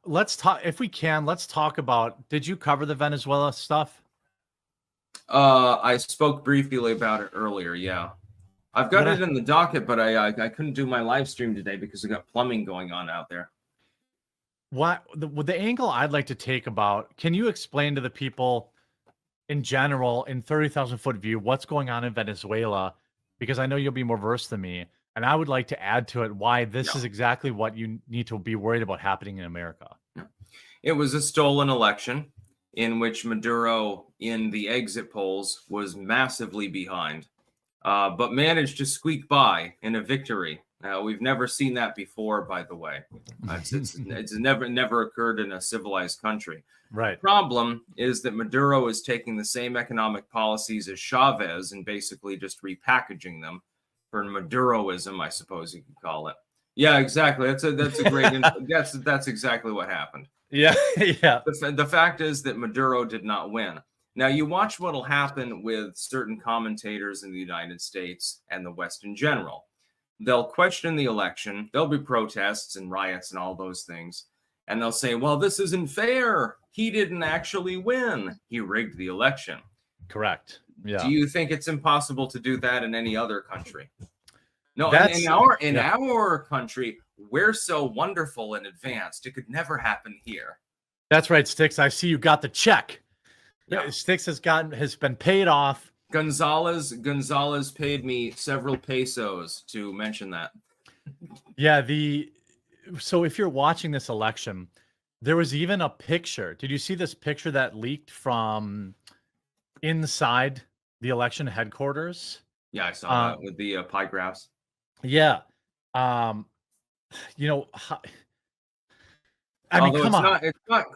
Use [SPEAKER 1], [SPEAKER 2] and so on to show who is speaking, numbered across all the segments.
[SPEAKER 1] let's talk, if we can, let's talk about, did you cover the Venezuela stuff?
[SPEAKER 2] I spoke briefly about it earlier. Yeah, I've got it in the docket, but I couldn't do my live stream today because I got plumbing going on out there.
[SPEAKER 1] What the angle I'd like to take about, can you explain to the people in general, in 30,000 foot view, what's going on in Venezuela? Because I know you'll be more versed than me, and I would like to add to it why this is exactly what you need to be worried about happening in America.
[SPEAKER 2] It was a stolen election in which Maduro, in the exit polls, was massively behind, but managed to squeak by in a victory. We've never seen that before, by the way. It's never occurred in a civilized country.
[SPEAKER 1] Right.
[SPEAKER 2] The problem is that Maduro is taking the same economic policies as Chavez and basically just repackaging them for Maduroism, I suppose you could call it. Yeah, exactly. That's a great. that's exactly what happened.
[SPEAKER 1] Yeah, yeah.
[SPEAKER 2] The fact is that Maduro did not win. Now, you watch what will happen with certain commentators in the United States and the West in general. They'll question the election. There'll be protests and riots and all those things. And they'll say, well, this isn't fair. He didn't actually win. He rigged the election.
[SPEAKER 1] Correct. Yeah.
[SPEAKER 2] Do you think it's impossible to do that in any other country? No, in our country, we're so wonderful and advanced. It could never happen here.
[SPEAKER 1] That's right, Styx. I see you got the check. Yeah. Styx has been paid off.
[SPEAKER 2] Gonzalez paid me several pesos to mention that.
[SPEAKER 1] Yeah, so if you're watching this election, there was even a picture. Did you see this picture that leaked from inside the election headquarters?
[SPEAKER 2] Yeah, I saw that with the pie graphs.
[SPEAKER 1] Yeah. You know, I mean, come on.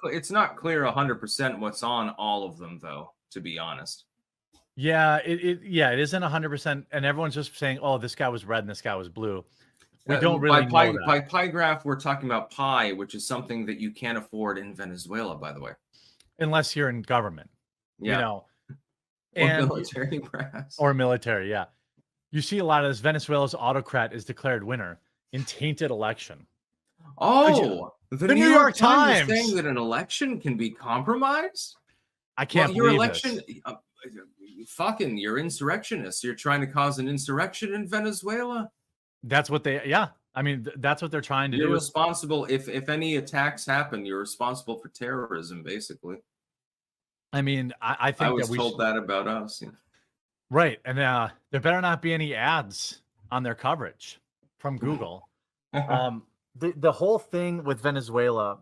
[SPEAKER 2] It's not clear 100% what's on all of them, though, to be honest.
[SPEAKER 1] Yeah, it isn't 100%, and everyone's just saying, "Oh, this guy was red and this guy was blue." We don't really know that.
[SPEAKER 2] By pie graph, we're talking about pie, which is something that you can't afford in Venezuela, by the way,
[SPEAKER 1] unless you're in government.
[SPEAKER 2] Yeah.
[SPEAKER 1] You know,
[SPEAKER 2] or military, perhaps.
[SPEAKER 1] Or military, yeah. You see a lot of this. Venezuela's autocrat is declared winner in tainted election.
[SPEAKER 2] Oh, the New York Times is saying that an election can be compromised.
[SPEAKER 1] I can't believe
[SPEAKER 2] your election.
[SPEAKER 1] This.
[SPEAKER 2] You're insurrectionists. You're trying to cause an insurrection in Venezuela.
[SPEAKER 1] That's what I mean, that's what they're trying to do.
[SPEAKER 2] You're responsible. If any attacks happen, you're responsible for terrorism, basically.
[SPEAKER 1] I mean, I think
[SPEAKER 2] I was told that about us. Yeah.
[SPEAKER 1] Right. And there better not be any ads on their coverage from Google. The whole thing with Venezuela,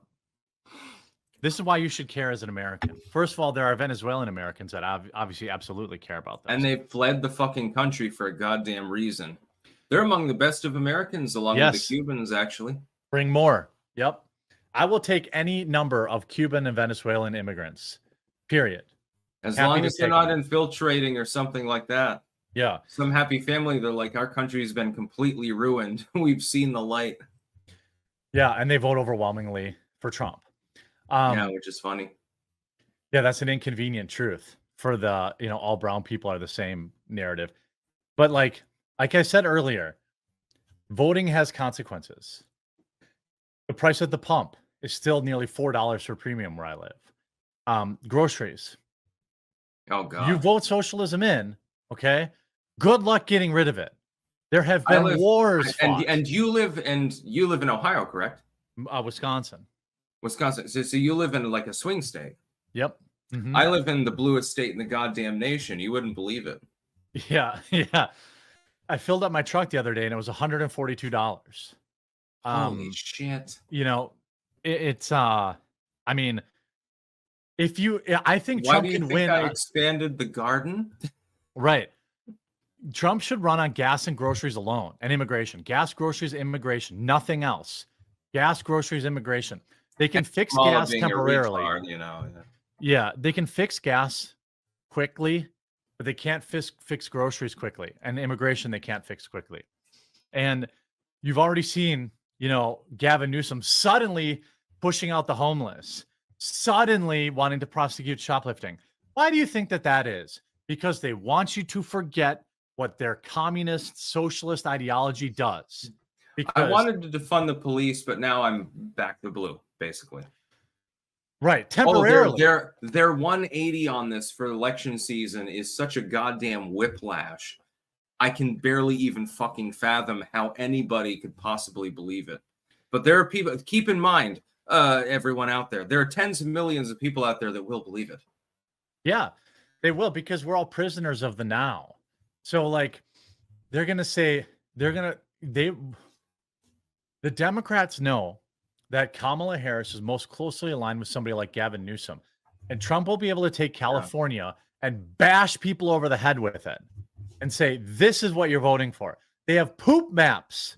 [SPEAKER 1] this is why you should care as an American. First of all, there are Venezuelan Americans that obviously absolutely care about this.
[SPEAKER 2] And they fled the fucking country for a goddamn reason. They're among the best of Americans, along with the Cubans, actually.
[SPEAKER 1] Bring more. Yep. I will take any number of Cuban and Venezuelan immigrants, period.
[SPEAKER 2] As long as they're not infiltrating or something like that.
[SPEAKER 1] Yeah.
[SPEAKER 2] Some happy family, they're like, our country's been completely ruined. We've seen the light.
[SPEAKER 1] Yeah, and they vote overwhelmingly for Trump.
[SPEAKER 2] Yeah, which is funny.
[SPEAKER 1] Yeah, that's an inconvenient truth for the, all brown people are the same narrative. But like I said earlier, voting has consequences. The price at the pump is still nearly $4 for premium where I live. Groceries.
[SPEAKER 2] Oh God!
[SPEAKER 1] You vote socialism in, okay? Good luck getting rid of it. There have been wars,
[SPEAKER 2] and you live in Ohio, correct?
[SPEAKER 1] Wisconsin.
[SPEAKER 2] So you live in like a swing state.
[SPEAKER 1] Yep. Mm-hmm.
[SPEAKER 2] I live in the bluest state in the goddamn nation. You wouldn't believe it.
[SPEAKER 1] Yeah, yeah. I filled up my truck the other day and it was $142.
[SPEAKER 2] Holy shit!
[SPEAKER 1] It's I mean. I think
[SPEAKER 2] Why
[SPEAKER 1] Trump
[SPEAKER 2] do you
[SPEAKER 1] can
[SPEAKER 2] think
[SPEAKER 1] win.
[SPEAKER 2] I expanded the garden.
[SPEAKER 1] Right. Trump should run on gas and groceries alone and immigration. Gas, groceries, immigration, nothing else. Gas, groceries, immigration. They can fix gas temporarily. Yeah, they can fix gas quickly, but they can't fix groceries quickly. And immigration, they can't fix quickly. And you've already seen, Gavin Newsom suddenly pushing out the homeless. Suddenly wanting to prosecute shoplifting. Why do you think that is? Because they want you to forget what their communist socialist ideology does. Because
[SPEAKER 2] I wanted to defund the police, but now I'm back to blue, basically.
[SPEAKER 1] Right, temporarily.
[SPEAKER 2] Their 180 on this for election season is such a goddamn whiplash. I can barely even fucking fathom how anybody could possibly believe it. But there are people, keep in mind, everyone out there, there are tens of millions of people out there that will believe it.
[SPEAKER 1] Yeah, they will, because we're all prisoners of the now. So like, they're going to say, the Democrats know that Kamala Harris is most closely aligned with somebody like Gavin Newsom, and Trump will be able to take California and bash people over the head with it and say, this is what you're voting for. They have poop maps.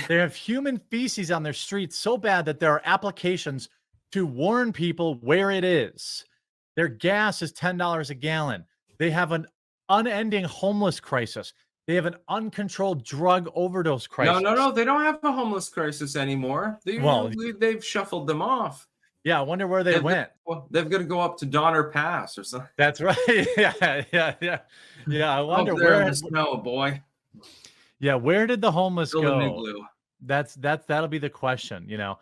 [SPEAKER 1] They have human feces on their streets so bad that there are applications to warn people where it is. Their gas is $10 a gallon. They have an unending homeless crisis. They have an uncontrolled drug overdose crisis.
[SPEAKER 2] No. They don't have a homeless crisis anymore. They've shuffled them off.
[SPEAKER 1] Yeah, I wonder where they went.
[SPEAKER 2] They've got to go up to Donner Pass or something.
[SPEAKER 1] That's right. Yeah. I wonder
[SPEAKER 2] where in the snow, boy.
[SPEAKER 1] Yeah, where did the homeless go?
[SPEAKER 2] New blue.
[SPEAKER 1] That'll be the question, you know.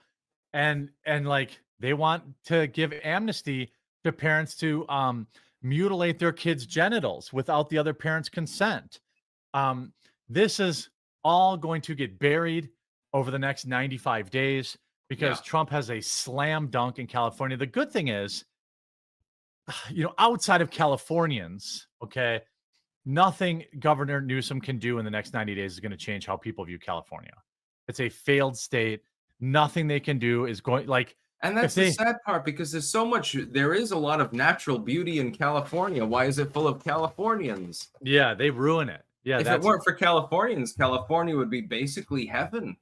[SPEAKER 1] And like, they want to give amnesty to parents to mutilate their kids' genitals without the other parent's consent. This is all going to get buried over the next 95 days because Trump has a slam dunk in California. The good thing is, you know, outside of Californians, okay, nothing Governor Newsom can do in the next 90 days is going to change how people view California. It's a failed state. Nothing they can do is going like.
[SPEAKER 2] And that's the sad part, because there is a lot of natural beauty in California. Why is it full of Californians?
[SPEAKER 1] Yeah, they ruin it. Yeah,
[SPEAKER 2] if it weren't for Californians, California would be basically heaven.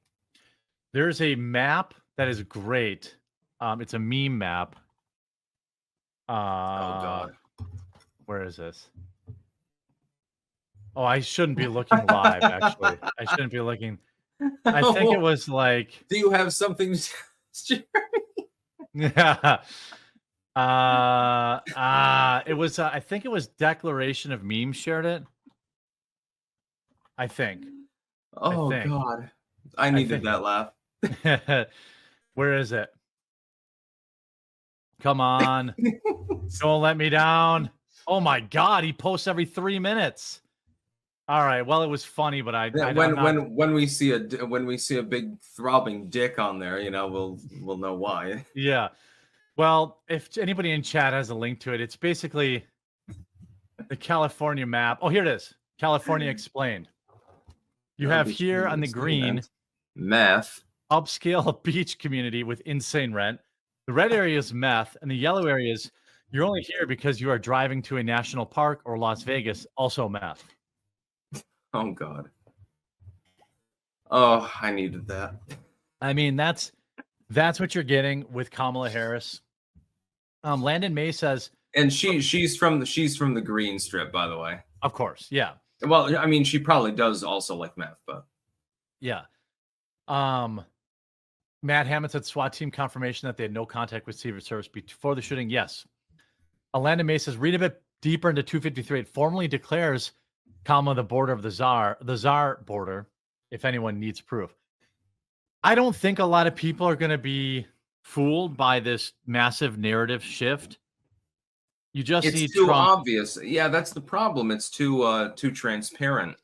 [SPEAKER 1] There's a map that is great. It's a meme map.
[SPEAKER 2] Oh God,
[SPEAKER 1] where is this? Oh, I shouldn't be looking live. Actually, I shouldn't be looking. I think it was like.
[SPEAKER 2] Do you have something?
[SPEAKER 1] Yeah. It was. I think it was Declaration of Memes shared it. I think.
[SPEAKER 2] God, I needed that laugh.
[SPEAKER 1] Where is it? Come on, don't let me down. Oh my God, he posts every 3 minutes. All right, well, it was funny, but
[SPEAKER 2] when we see a big throbbing dick on there, you know, we'll know why.
[SPEAKER 1] Yeah. Well, if anybody in chat has a link to it, it's basically the California map. Oh, here it is. California Explained. You have here on the green
[SPEAKER 2] meth,
[SPEAKER 1] upscale beach community with insane rent. The red area is meth, and the yellow area is you're only here because you are driving to a national park or Las Vegas, also meth.
[SPEAKER 2] Oh God. Oh, I needed that.
[SPEAKER 1] I mean, that's what you're getting with Kamala Harris. Landon May says,
[SPEAKER 2] and she's from the green strip, by the way.
[SPEAKER 1] Of course, yeah.
[SPEAKER 2] Well, I mean, she probably does also like meth, but
[SPEAKER 1] yeah. Matt Hammond said SWAT team confirmation that they had no contact with Secret Service before the shooting. Yes. Landon May says, read a bit deeper into 253. It formally declares the border of the czar border, if anyone needs proof. I don't think a lot of people are going to be fooled by this massive narrative shift. You just need
[SPEAKER 2] too
[SPEAKER 1] Trump.
[SPEAKER 2] Obvious. Yeah, that's the problem. It's too transparent,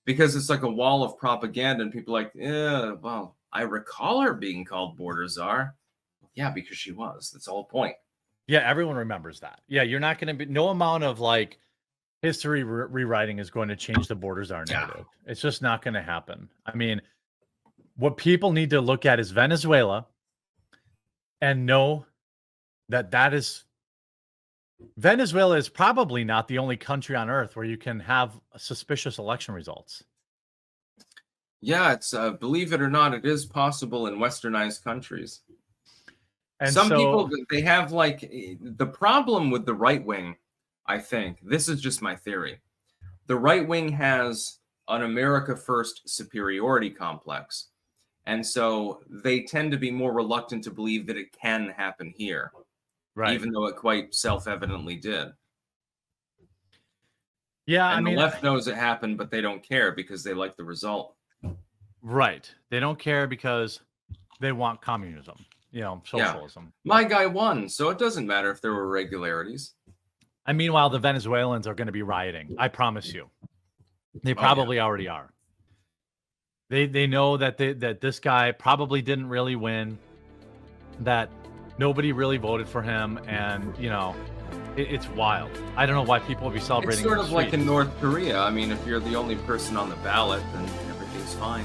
[SPEAKER 2] because it's like a wall of propaganda, and people are like, yeah, well, I recall her being called border czar. Yeah, because she was. That's the whole point.
[SPEAKER 1] Yeah, everyone remembers that. Yeah, you're not going to be. No amount of like history rewriting is going to change the border czar narrative. Yeah. It's just not going to happen. I mean, what people need to look at is Venezuela, and know that Venezuela is probably not the only country on earth where you can have suspicious election results.
[SPEAKER 2] Yeah, it's believe it or not, it is possible in westernized countries. And some people, they have like the problem with the right wing. I think this is just my theory. The right wing has an America first superiority complex. And so they tend to be more reluctant to believe that it can happen here. Right. Even though it quite self-evidently did.
[SPEAKER 1] Yeah,
[SPEAKER 2] and the left knows it happened, but they don't care because they like the result.
[SPEAKER 1] Right. They don't care because they want communism, socialism.
[SPEAKER 2] Yeah. My guy won, so it doesn't matter if there were irregularities.
[SPEAKER 1] And meanwhile, the Venezuelans are going to be rioting. I promise you. They probably already are. They know that that this guy probably didn't really win, that nobody really voted for him, and it's wild. I don't know why people would be celebrating.
[SPEAKER 2] It's sort of like in North Korea. I mean, if you're the only person on the ballot, then everything's fine.